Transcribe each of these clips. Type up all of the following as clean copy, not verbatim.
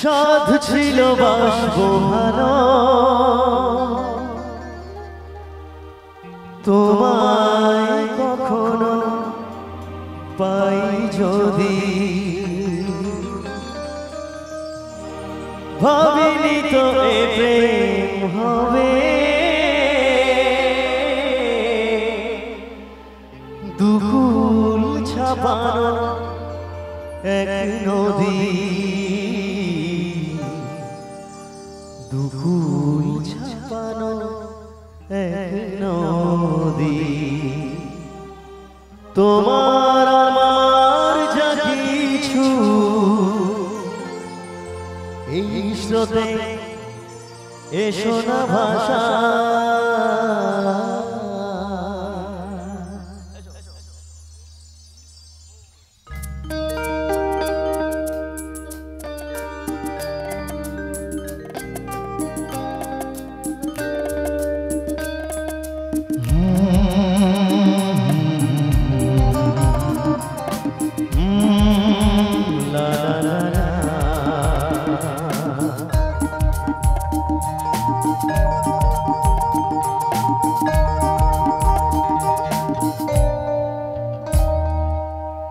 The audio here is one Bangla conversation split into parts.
সাধ ছিল বাসবো ভালো তোমায় কখনো পাই যদি ভাবিনি তো এ প্রেম হবে দুকুল ছাপানো এক নদী দুকুল ছাপানো এক নদী তোমার আমার যা কিছু এই স্রোতে এসো না ভাষা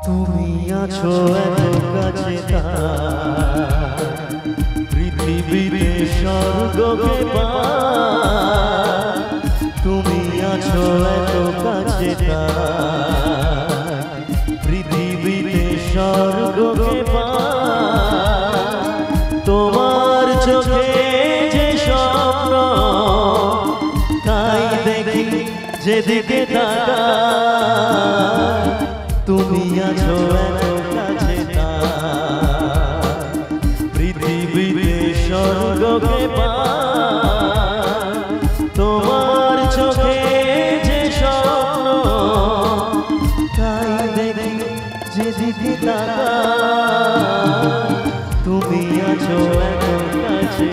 তুমি আছো এত কাছে পৃথিবীতে স্বর্গকে পার তুমি আছো এত কাছে পৃথিবীতে স্বর্গকে পার তোমার চোখে যে স্বপ্ন তাই দেখি যেদিকে তাকাই তুমি আছো এত কাছে পৃথিবীতে স্বর্গকে পার তোমার চোখে যে স্বপ্ন তাই দেখি যেদিকে তাকাই তুমি আছো এত কাছে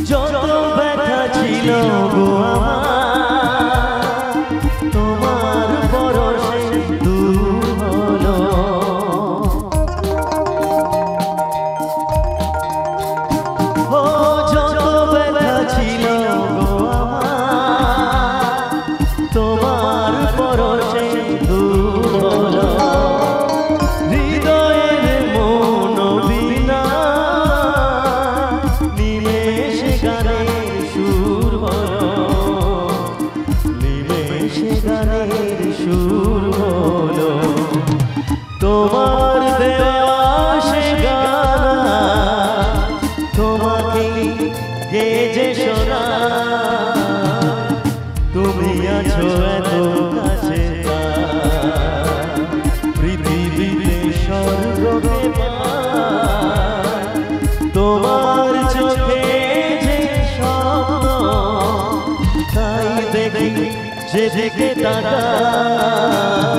যত ব্যথা ছিল গো আমার তোমার পরশে দূর হলো ও যত ব্যথা ছিল গো আমার তোমার পরশে দূর হলো হৃদয়ের মন বিনা নিমেষে গানের সুর হলো নিমেষে গানের সুর হলো তোমার দেওয়া সে গানা তোমাকে গেজে শোনা তুমি আছো এত কাছে পৃথিবীতে স্বর্গকে পার তোমার চোখে যে স্বপ্ন তাই দেখি যেদিকে তাকাই